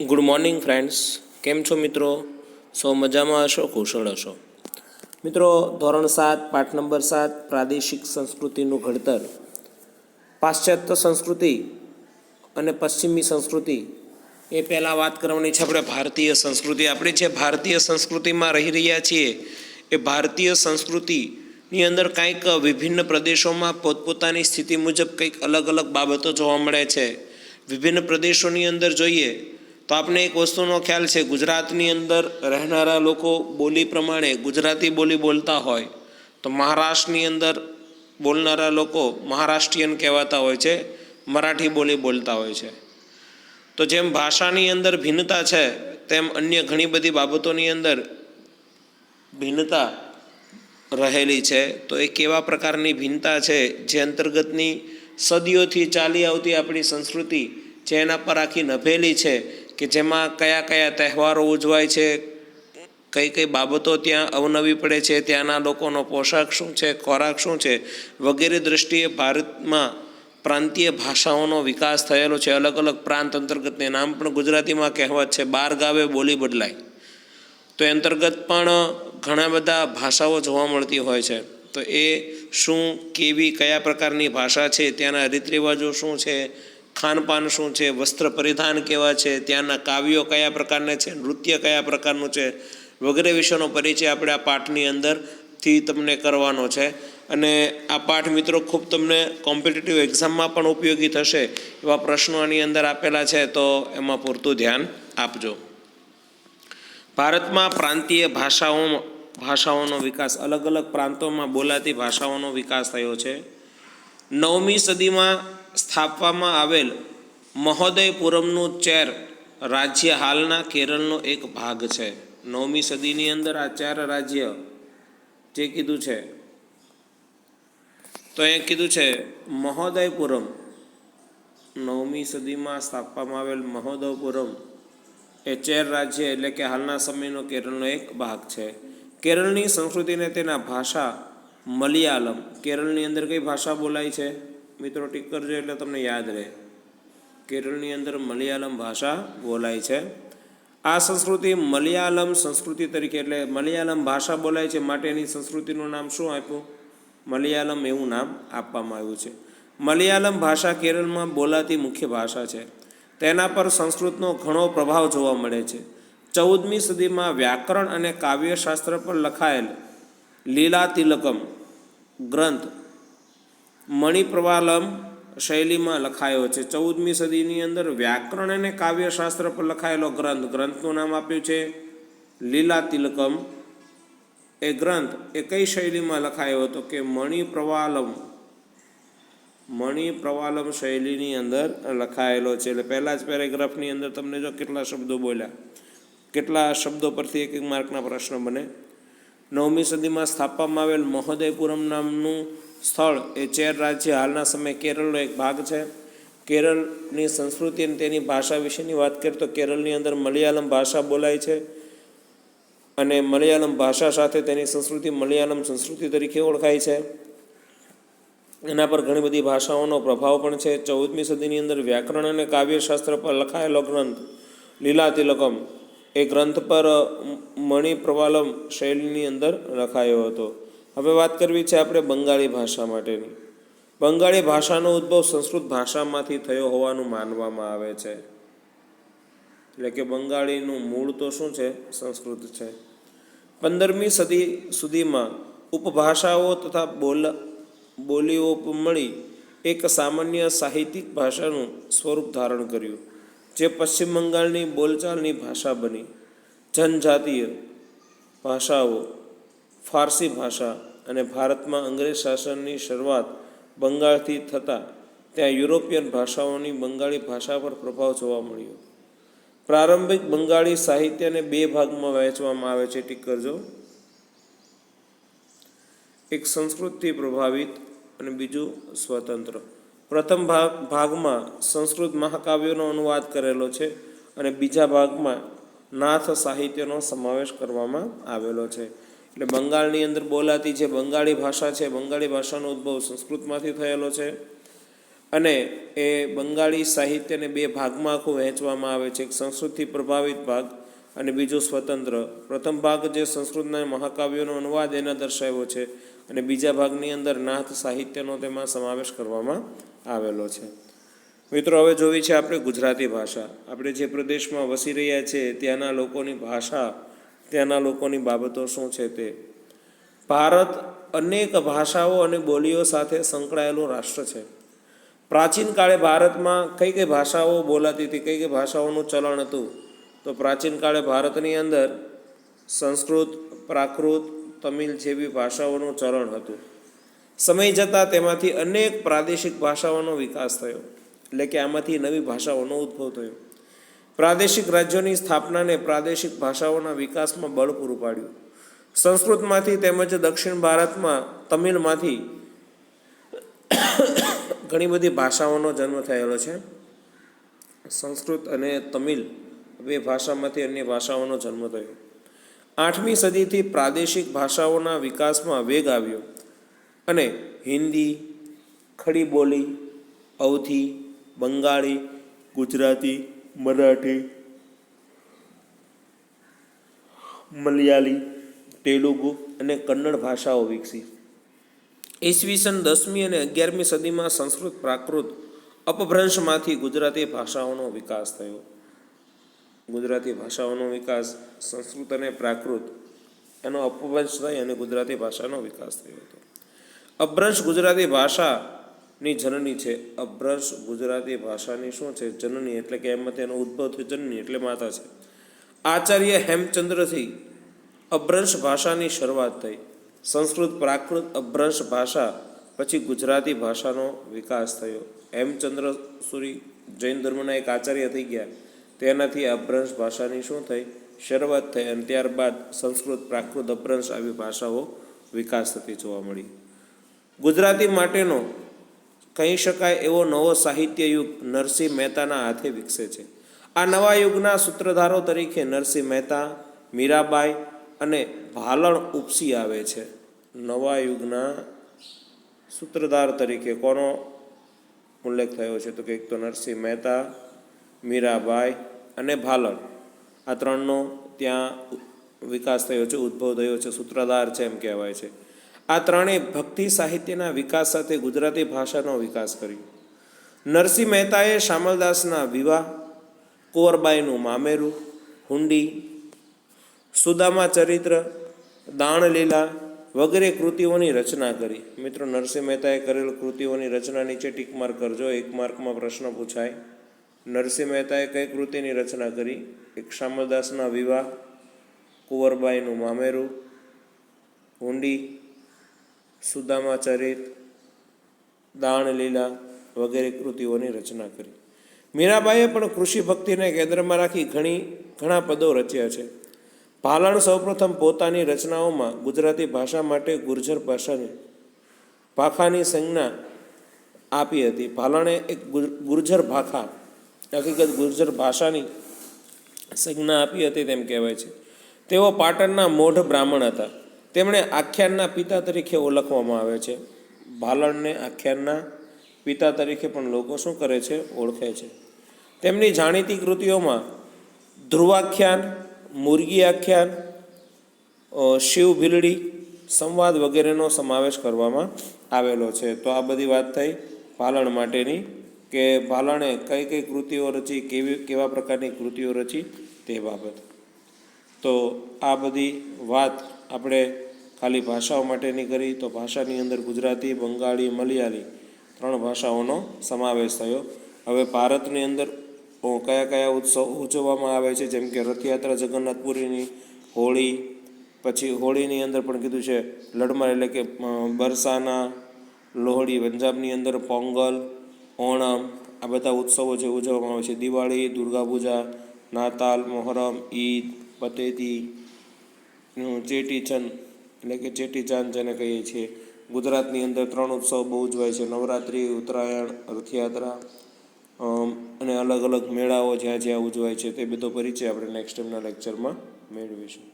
Good morning friends, કેમ છો મિત્રો? સૌ મજામાં હશો, કુશળ હશો. મિત્રો, ધોરણ 7 પાઠ નંબર 7 પ્રાદેશિક સંસ્કૃતિનું ઘડતર. પાશ્ચાત્ય સંસ્કૃતિ અને પશ્ચિમી સંસ્કૃતિ એ પહેલાં વાત કરવાની છે. આપણે ભારતીય સંસ્કૃતિ, આપણે જે ભારતીય સંસ્કૃતિમાં રહી રહ્યા છીએ એ ભારતીય સંસ્કૃતિની અંદર કંઈક વિભિન્ન પ્રદેશોમાં પોતપોતાની સ્થિતિ મુજબ કંઈક અલગ અલગ બાબતો જોવા મળે છે. વિભિન્ન પ્રદેશોની અંદર જોઈએ તો આપણે એક વસ્તુનો ખ્યાલ છે, ગુજરાતની અંદર રહેનારા લોકો બોલી પ્રમાણે ગુજરાતી બોલી બોલતા હોય તો મહારાષ્ટ્રની અંદર બોલનારા લોકો મહારાષ્ટ્રીયન કહેવાતા હોય છે, મરાઠી બોલી બોલતા હોય છે. તો જેમ ભાષાની અંદર ભિન્નતા છે તેમ અન્ય ઘણી બધી બાબતોની અંદર ભિન્નતા રહેલી છે. તો એ કેવા પ્રકારની ભિન્નતા છે જે અંતર્ગતની સદીઓથી ચાલી આવતી આપણી સંસ્કૃતિ જે એના પર આખી નભેલી છે, કે જેમાં કયા કયા તહેવારો ઉજવાય છે, કઈ કઈ બાબતો ત્યાં અવનવી પડે છે, ત્યાંના લોકોનો પોશાક શું છે, ખોરાક શું છે, વગેરે દૃષ્ટિએ ભારતમાં પ્રાંતીય ભાષાઓનો વિકાસ થયેલો છે. અલગ અલગ પ્રાંત અંતર્ગતને નામ પણ ગુજરાતીમાં કહેવત છે, 12 ગાવે બોલી બદલાય. તો એ અંતર્ગત પણ ઘણા બધા ભાષાઓ જોવા મળતી હોય છે. તો એ શું, કેવી, કયા પ્રકારની ભાષા છે, ત્યાંના રીત રિવાજો શું છે, ખાનપાન શું છે, વસ્ત્ર પરિધાન કેવા છે, ત્યાંના કાવ્યો કયા પ્રકારના છે, નૃત્ય કયા પ્રકારનું છે, વગેરે વિષયનો પરિચય આપણે આ પાઠની અંદરથી તમને કરવાનો છે. અને આ પાઠ મિત્રો ખૂબ તમને કોમ્પિટિટિવ એક્ઝામમાં પણ ઉપયોગી થશે એવા પ્રશ્નો આની અંદર આપેલા છે, તો એમાં પૂરતું ધ્યાન આપજો. ભારતમાં પ્રાંતીય ભાષાઓનો વિકાસ, અલગ અલગ પ્રાંતોમાં બોલાતી ભાષાઓનો વિકાસ થયો છે. 9મી સદીમાં સ્થાપવામાં આવેલ મહોદયપુરમનું ચેર રાજ્ય હાલના કેરળનો એક ભાગ છે. 9મી સદીની અંદર આ ચેર રાજ્ય જે કીધું છે, તો એ કીધું છે મહોદયપુરમ. 9મી સદીમાં સ્થાપવામાં આવેલ મહોદયપુરમ એ ચેર રાજ્ય એટલે કે હાલના સમયનો કેરળનો એક ભાગ છે. કેરળની સંસ્કૃતિને તેના ભાષા મલયાલમ. કેરળની અંદર કઈ ભાષા બોલાય છે મિત્રો? ટીક કરજો એટલે તમને યાદ રહે. કેરળની અંદર મલયાલમ ભાષા બોલાય છે. આ સંસ્કૃતિ મલયાલમ સંસ્કૃતિ તરીકે, એટલે મલયાલમ ભાષા બોલાય છે માટે એની સંસ્કૃતિનું નામ શું આપ્યું? મલયાલમ એવું નામ આપવામાં આવ્યું છે. મલયાલમ ભાષા કેરળમાં બોલાતી મુખ્ય ભાષા છે. તેના પર સંસ્કૃતનો ઘણો પ્રભાવ જોવા મળે છે. 14મી સદીમાં વ્યાકરણ અને કાવ્યશાસ્ત્ર પર લખાયેલ લીલા તિલકમ ગ્રંથ મણિપ્રવાલમ શૈલીમાં લખાયો છે. 14મી સદીની અંદર વ્યાકરણ અને કાવ્યશાસ્ત્ર પર લખાયેલો ગ્રંથનું નામ આપ્યું છે લીલા તિલકમ. એ ગ્રંથ એ કઈ શૈલીમાં લખાયો હતો? કે મણિપ્રવાલમ શૈલીની અંદર લખાયેલો છે. એટલે પહેલા જ પેરેગ્રાફની અંદર તમને જો કેટલા શબ્દો બોલ્યા, કેટલા શબ્દો પરથી એક માર્કના પ્રશ્ન બને. 9મી સદીમાં સ્થાપવામાં આવેલ મહોદયપુરમ નામનું સ્થળ એ ચેર રાજ્ય હાલના સમયે કેરળનો એક ભાગ છે. કેરળની સંસ્કૃતિ અને તેની ભાષા વિશેની વાત કરીએ તો કેરળની અંદર મલયાલમ ભાષા બોલાય છે અને મલયાલમ ભાષા સાથે તેની સંસ્કૃતિ મલયાલમ સંસ્કૃતિ તરીકે ઓળખાય છે. એના પર ઘણી બધી ભાષાઓનો પ્રભાવ પણ છે. 14મી સદીની અંદર વ્યાકરણ અને કાવ્યશાસ્ત્ર પર લખાયેલો ગ્રંથ લીલા તિલકમ એ ગ્રંથ પર મણિપ્રવાલમ શૈલીની અંદર લખાયો હતો. હવે વાત કરવી છે આપણે બંગાળી ભાષા માટેની. બંગાળી ભાષાનો ઉદ્ભવ સંસ્કૃત ભાષામાંથી થયો હોવાનું માનવામાં આવે છે. એટલે કે બંગાળીનું મૂળ તો શું છે? સંસ્કૃત છે. 15મી સદી સુધીમાં ઉપભાષાઓ તથા બોલીઓ મળી એક સામાન્ય સાહિત્યિક ભાષાનું સ્વરૂપ ધારણ કર્યું, જે પશ્ચિમ બંગાળની બોલચાલની ભાષા બની. જનજાતીય ભાષાઓ, ફારસી ભાષા અને ભારતમાં અંગ્રેજ શાસનની શરૂઆત બંગાળથી થતાં ત્યાં યુરોપિયન ભાષાઓની બંગાળી ભાષા પર પ્રભાવ જોવા મળ્યો. પ્રારંભિક બંગાળી સાહિત્યને 2 ભાગમાં વહેંચવામાં આવે છે. ટીક કરજો. એક સંસ્કૃતથી પ્રભાવિત અને બીજું સ્વતંત્ર. પ્રથમ ભાગમાં સંસ્કૃત મહાકાવ્યોનો અનુવાદ કરેલો છે અને બીજા ભાગમાં નાથ સાહિત્યનો સમાવેશ કરવામાં આવેલો છે. એટલે બંગાળની અંદર બોલાતી જે બંગાળી ભાષા છે, બંગાળી ભાષાનો ઉદ્ભવ સંસ્કૃતમાંથી થયેલો છે અને એ બંગાળી સાહિત્યને બે ભાગમાં આખું વહેંચવામાં આવે છે. એક સંસ્કૃતથી પ્રભાવિત ભાગ અને બીજો સ્વતંત્ર. પ્રથમ ભાગ જે સંસ્કૃતના મહાકાવ્યોનો અનુવાદ એના દર્શાવ્યો છે અને બીજા ભાગની અંદર નાથ સાહિત્યનો તેમાં સમાવેશ કરવામાં આવેલો છે. મિત્રો, હવે જોવી છે આપણે ગુજરાતી ભાષા. આપણે જે પ્રદેશમાં વસી રહ્યા છીએ ત્યાંના લોકોની ભાષા, ત્યાંના લોકોની બાબતો શું છે તે. ભારત અનેક ભાષાઓ અને બોલીઓ સાથે સંકળાયેલું રાષ્ટ્ર છે. પ્રાચીન કાળે ભારતમાં કઈ કઈ ભાષાઓ બોલાતી હતી, કઈ કઈ ભાષાઓનું ચલણ હતું? તો પ્રાચીન કાળે ભારતની અંદર સંસ્કૃત, પ્રાકૃત, તમિલ જેવી ભાષાઓનું ચલણ હતું. સમય જતાં તેમાંથી અનેક પ્રાદેશિક ભાષાઓનો વિકાસ થયો, એટલે કે આમાંથી નવી ભાષાઓનો ઉદ્ભવ થયો. પ્રાદેશિક રાજ્યોની સ્થાપનાને પ્રાદેશિક ભાષાઓના વિકાસમાં બળ પૂરું પાડ્યું. સંસ્કૃતમાંથી તેમજ દક્ષિણ ભારતમાં તમિલમાંથી ઘણી બધી ભાષાઓનો જન્મ થયેલો છે. સંસ્કૃત અને તમિલ બે ભાષામાંથી અન્ય ભાષાઓનો જન્મ થયો. 8મી સદીથી પ્રાદેશિક ભાષાઓના વિકાસમાં વેગ આવ્યો અને હિન્દી, ખડી બોલી, અવધી, બંગાળી, ગુજરાતી, મરાઠી, મલયાલી, તેલુગુ અને કન્નડ ભાષાઓ વિકસી. ઈસવીસન 10મી અને 11મી સદીમાં સંસ્કૃત, પ્રાકૃત અપભ્રંશમાંથી ગુજરાતી ભાષાઓનો વિકાસ થયો. ગુજરાતી ભાષાઓનો વિકાસ, સંસ્કૃત અને પ્રાકૃત એનો અપભ્રંશ થઈ અને ગુજરાતી ભાષાનો વિકાસ થયો હતો. અપભ્રંશ ગુજરાતી ભાષાની જનની છે. અપભ્રંશ ગુજરાતી ભાષાની શું છે? જનની, એટલે કે એમાં તેનો ઉદ્ભવ થયો. જનની એટલે માતા છે. આચાર્ય હેમચંદ્રથી અપભ્રંશ ભાષાની શરૂઆત થઈ. સંસ્કૃત, પ્રાકૃત, અપભ્રંશ ભાષા પછી ગુજરાતી ભાષાનો વિકાસ થયો. હેમચંદ્ર સુરી જૈન ધર્મના એક આચાર્ય થઈ ગયા. તેનાથી અપભ્રંશ ભાષાની શું થઈ? શરૂઆત થઈ અને ત્યારબાદ સંસ્કૃત, પ્રાકૃત, અપભ્રંશ આવી ભાષાઓ વિકાસ થતી જોવા મળી. ગુજરાતી માટેનો કહી શકાય એવો નવો સાહિત્ય યુગ નરસિંહ મહેતાના હાથે વિકસે છે. આ નવા યુગના સૂત્રધારો તરીકે નરસિંહ મહેતા, મીરાબાઈ અને ભાલણ ઉપસી આવે છે. નવા યુગના સૂત્રધાર તરીકે કોનો ઉલ્લેખ થયો છે? તો કે એક તો નરસિંહ મહેતા, મીરાબાઈ અને ભાલણ, આ ત્રણનો ત્યાં વિકાસ થયો છે, ઉદ્ભવ થયો છે, સૂત્રધાર છે એમ કહેવાય છે. આ ત્રણેય ભક્તિ સાહિત્યના વિકાસ સાથે ગુજરાતી ભાષાનો વિકાસ કર્યો. નરસિંહ મહેતાએ શામળદાસના વિવાહ, કુંવરબાઈનું મામેરું, હુંડી, સુદામા ચરિત્ર, દાણલીલા વગેરે કૃતિઓની રચના કરી. મિત્રો, નરસિંહ મહેતાએ કરેલ કૃતિઓની રચના નીચે ટીક માર્ક કરજો, 1 માર્કમાં પ્રશ્ન પૂછાય. નરસિંહ મહેતાએ કઈ કૃતિની રચના કરી? એક શામળદાસના વિવાહ, કુંવરબાઈનું મામેરું, હુંડી, સુદામા ચરિત, દાણલીલા વગેરે કૃતિઓની રચના કરી. મીરાબાઈએ પણ કૃષિ ભક્તિને કેન્દ્રમાં રાખી ઘણા પદો રચ્યા છે. ભાલણ સૌપ્રથમ પોતાની રચનાઓમાં ગુજરાતી ભાષા માટે ગુર્જર ભાષાની સંજ્ઞા આપી હતી. ભાલણે એક ગુર્જર ભાષા, હકીકત ગુર્જર ભાષાની સંજ્ઞા આપી હતી તેમ કહેવાય છે. તેઓ પાટણના મોઢ બ્રાહ્મણ હતા. તેમણે આખ્યાનના પિતા તરીકે ઓળખવામાં આવે છે. ભાલણને આખ્યાનના પિતા તરીકે પણ લોકો શું કરે છે? ઓળખે છે. તેમની જાણીતી કૃતિઓમાં ધ્રુવાખ્યાન, મુરગી આખ્યાન, શિવ ભીલડી, સંવાદ વગેરેનો સમાવેશ કરવામાં આવેલો છે. તો આ બધી વાત થઈ ભાલણ માટેની, કે ભાલણે કઈ કઈ કૃતિઓ રચી, કેવા પ્રકારની કૃતિઓ રચી તે બાબત. તો આ બધી વાત આપણે ખાલી ભાષાઓ માટેની કરી. તો ભાષાની અંદર ગુજરાતી, બંગાળી, મલયાલી 3 ભાષાઓનો સમાવેશ થયો. હવે ભારતની અંદર કયા કયા ઉત્સવ ઉજવવામાં આવે છે? જેમ કે રથયાત્રા જગન્નાથપુરીની, હોળી, પછી હોળીની અંદર પણ કીધું છે લડમાર એટલે કે બરસાના, લોહડી, પંજાબની અંદર પોંગલ, ઓણમ, આ બધા ઉત્સવો જે ઉજવવામાં આવે છે. દિવાળી, દુર્ગાપૂજા, નાતાલ, મોહરમ, ઈદ, પતેતી, ચેટીચંદ એટલે કે ચેટીચાંદ જેને કહીએ છીએ. ગુજરાતની અંદર 3 ઉત્સવ બહુ ઉજવાય છે: નવરાત્રિ, ઉત્તરાયણ, રથયાત્રા અને અલગ અલગ મેળાઓ જ્યાં જ્યાં ઉજવાય છે તે બધો પરિચય આપણે નેક્સ્ટ ટાઈમના લેક્ચરમાં મેળવીશું.